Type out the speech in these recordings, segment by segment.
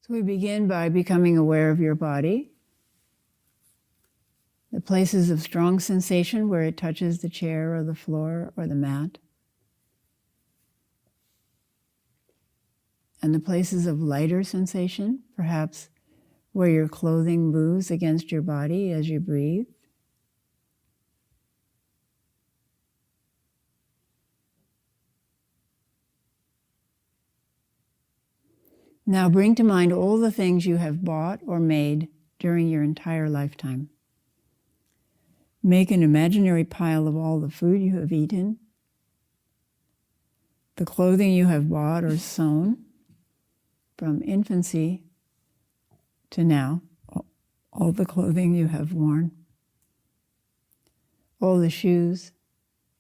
So we begin by becoming aware of your body, the places of strong sensation where it touches the chair or the floor or the mat, and the places of lighter sensation, perhaps where your clothing moves against your body as you breathe. Now bring to mind all the things you have bought or made during your entire lifetime. Make an imaginary pile of all the food you have eaten, the clothing you have bought or sewn from infancy to now, all the clothing you have worn, all the shoes,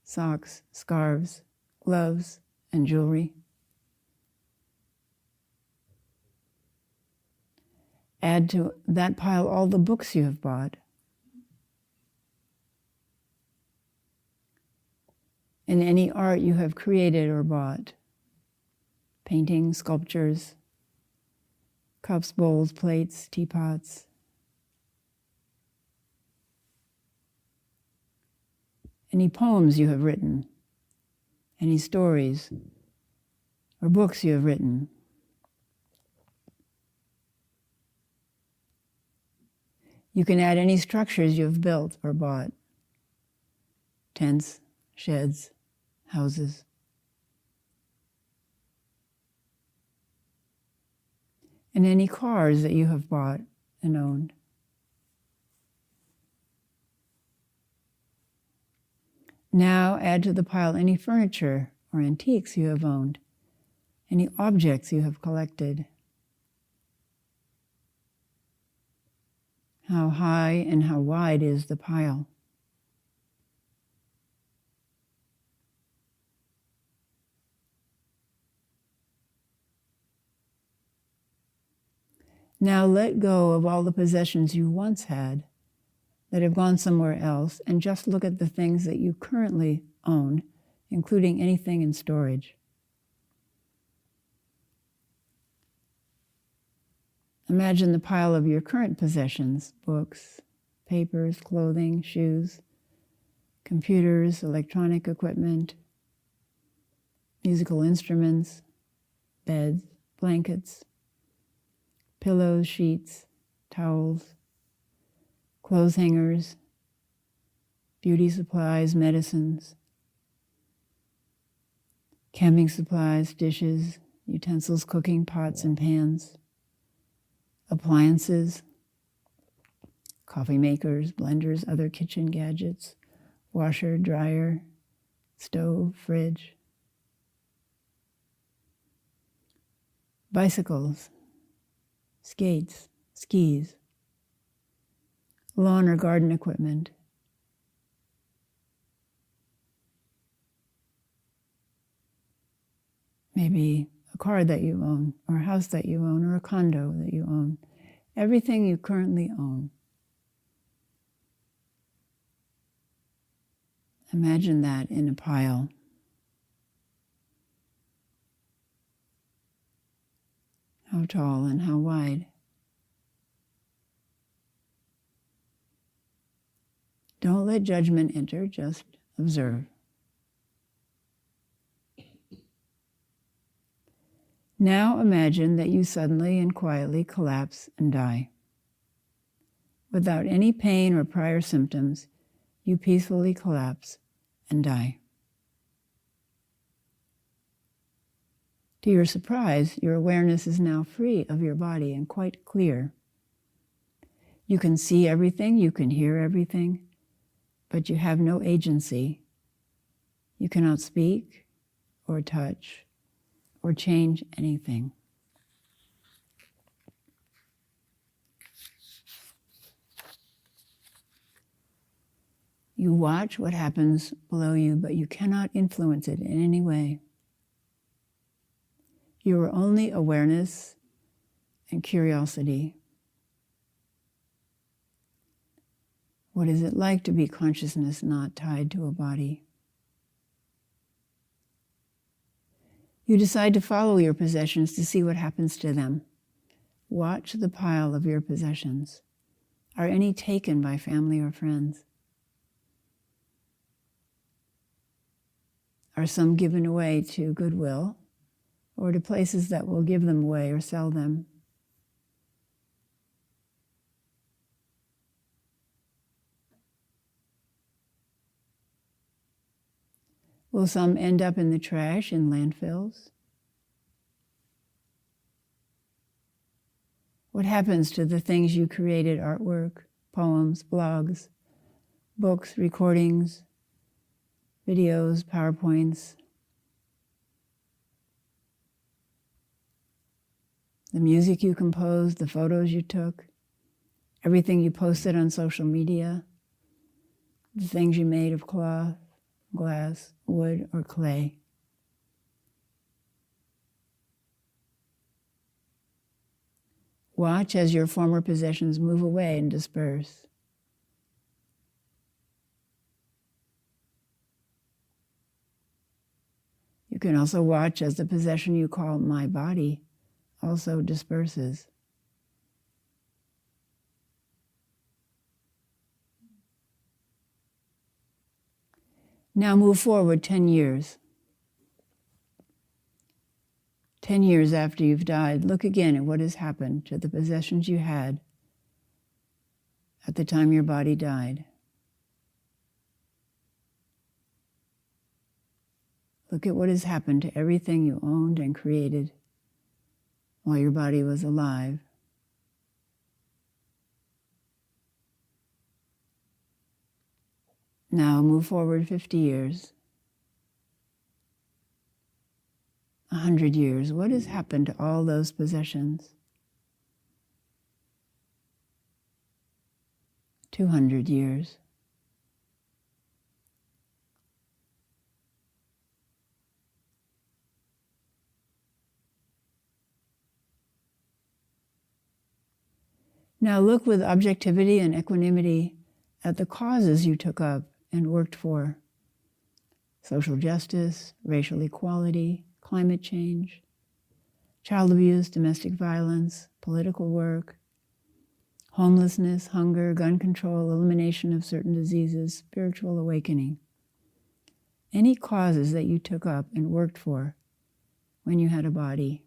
socks, scarves, gloves, and jewelry. Add to that pile all the books you have bought, and any art you have created or bought, paintings, sculptures, cups, bowls, plates, teapots. Any poems you have written, any stories or books you have written. You can add any structures you have built or bought, tents, sheds, houses. And any cars that you have bought and owned. Now add to the pile any furniture or antiques you have owned, any objects you have collected. How high and how wide is the pile? Now let go of all the possessions you once had that have gone somewhere else, and just look at the things that you currently own, including anything in storage. Imagine the pile of your current possessions: books, papers, clothing, shoes, computers, electronic equipment, musical instruments, beds, blankets, pillows, sheets, towels, clothes hangers, beauty supplies, medicines, camping supplies, dishes, utensils, cooking pots and pans, appliances, coffee makers, blenders, other kitchen gadgets, washer, dryer, stove, fridge, bicycles, skates, skis, lawn or garden equipment, maybe a car that you own, or a house that you own, or a condo that you own. Everything you currently own. Imagine that in a pile. How tall and how wide? Don't let judgment enter, just observe. Now imagine that you suddenly and quietly collapse and die. Without any pain or prior symptoms, you peacefully collapse and die. To your surprise, your awareness is now free of your body and quite clear. You can see everything, you can hear everything, but you have no agency. You cannot speak or touch or change anything. You watch what happens below you, but you cannot influence it in any way. You are only awareness and curiosity. What is it like to be consciousness not tied to a body? You decide to follow your possessions to see what happens to them. Watch the pile of your possessions. Are any taken by family or friends? Are some given away to Goodwill or to places that will give them away or sell them? Will some end up in the trash in landfills? What happens to the things you created, artwork, poems, blogs, books, recordings, videos, PowerPoints, the music you composed, the photos you took, everything you posted on social media, the things you made of cloth, glass, wood, or clay? Watch as your former possessions move away and disperse. You can also watch as the possession you call my body also disperses. Now move forward 10 years. 10 years after you've died, look again at what has happened to the possessions you had at the time your body died. Look at what has happened to everything you owned and created while your body was alive. Now move forward 50 years, 100 years. What has happened to all those possessions? 200 years. Now look with objectivity and equanimity at the causes you took up and worked for. Social justice, racial equality, climate change, child abuse, domestic violence, political work, homelessness, hunger, gun control, elimination of certain diseases, spiritual awakening. Any causes that you took up and worked for when you had a body.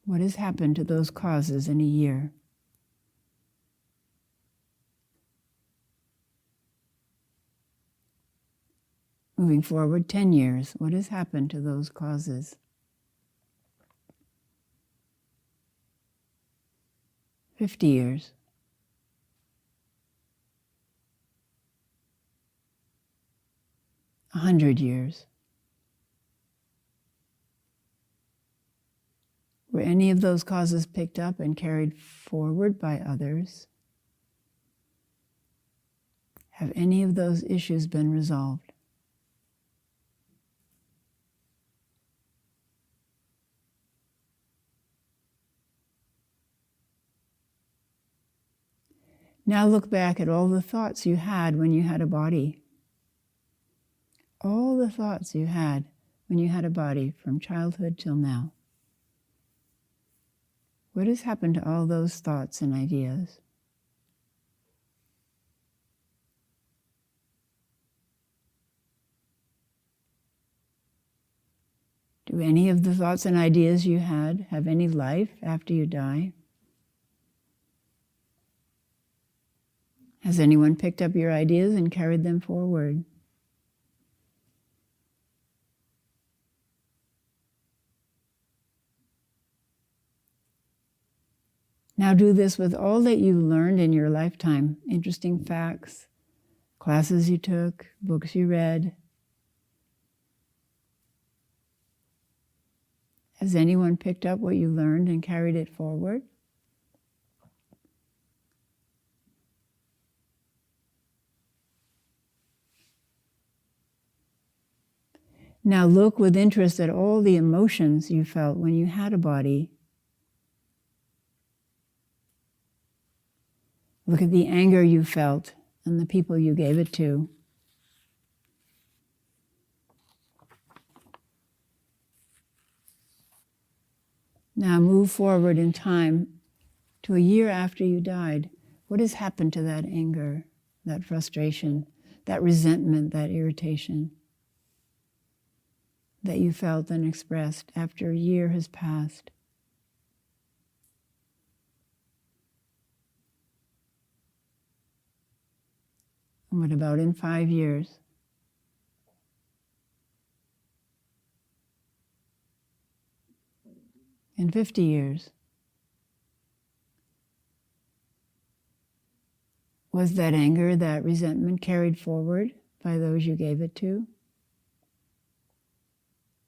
What has happened to those causes in a year? Moving forward 10 years, what has happened to those causes? 50 years. 100 years. Were any of those causes picked up and carried forward by others? Have any of those issues been resolved? Now look back at all the thoughts you had when you had a body. All the thoughts you had when you had a body from childhood till now. What has happened to all those thoughts and ideas? Do any of the thoughts and ideas you had have any life after you die? Has anyone picked up your ideas and carried them forward? Now do this with all that you learned in your lifetime, interesting facts, classes you took, books you read. Has anyone picked up what you learned and carried it forward? Now look with interest at all the emotions you felt when you had a body. Look at the anger you felt and the people you gave it to. Now move forward in time to a year after you died. What has happened to that anger, that frustration, that resentment, that irritation that you felt and expressed after a year has passed? And what about in 5 years? In 50 years? Was that anger, that resentment carried forward by those you gave it to?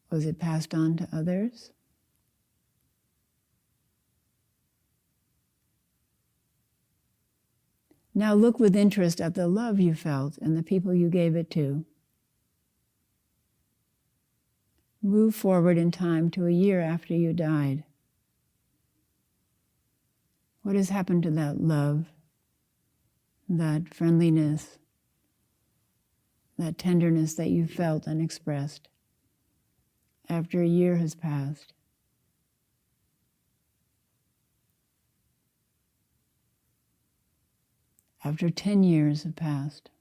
Was it passed on to others? Now look with interest at the love you felt and the people you gave it to. Move forward in time to a year after you died. What has happened to that love, that friendliness, that tenderness that you felt and expressed after a year has passed? After 10 years have passed?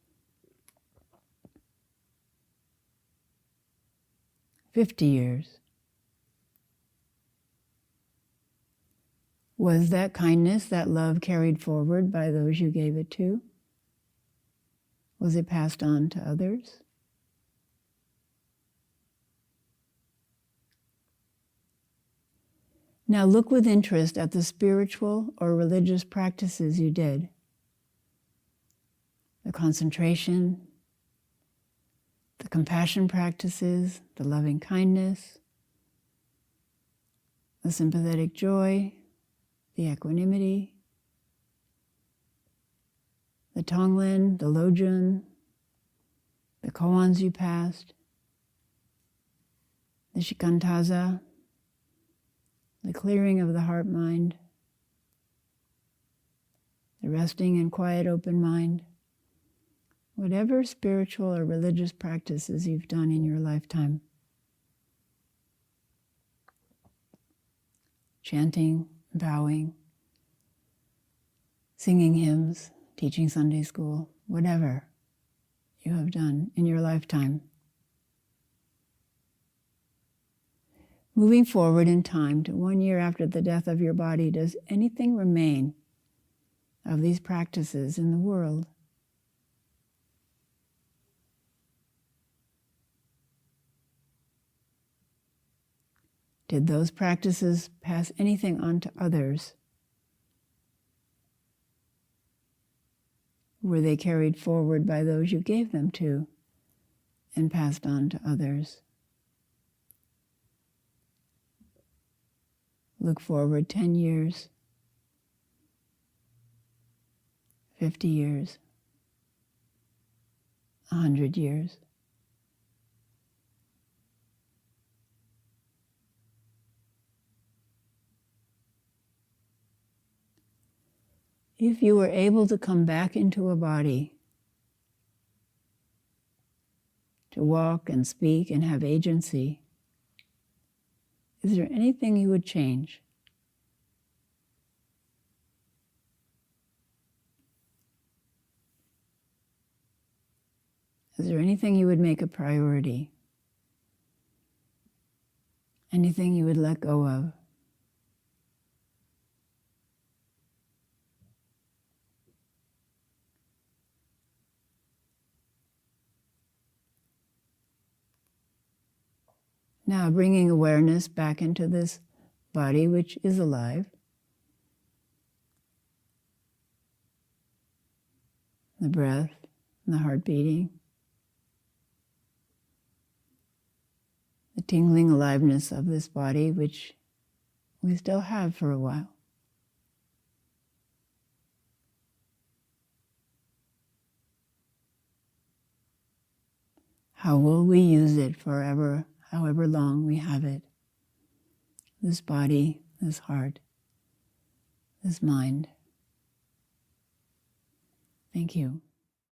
50 years? Was that kindness, that love carried forward by those you gave it to? Was it passed on to others? Now look with interest at the spiritual or religious practices you did. The concentration, the compassion practices, the loving kindness, the sympathetic joy, the equanimity, the Tonglen, the Lojun, the koans you passed, the shikantaza, the clearing of the heart-mind, the resting and quiet open mind. Whatever spiritual or religious practices you've done in your lifetime. Chanting, bowing, singing hymns, teaching Sunday school, whatever you have done in your lifetime. Moving forward in time to 1 year after the death of your body, does anything remain of these practices in the world? Did those practices pass anything on to others? Were they carried forward by those you gave them to and passed on to others? Look forward 10 years, 50 years, 100 years. If you were able to come back into a body, to walk and speak and have agency, is there anything you would change? Is there anything you would make a priority? Anything you would let go of? Now bringing awareness back into this body which is alive. The breath and the heart beating. The tingling aliveness of this body which we still have for a while. How will we use it forever? However long we have it, this body, this heart, this mind. Thank you.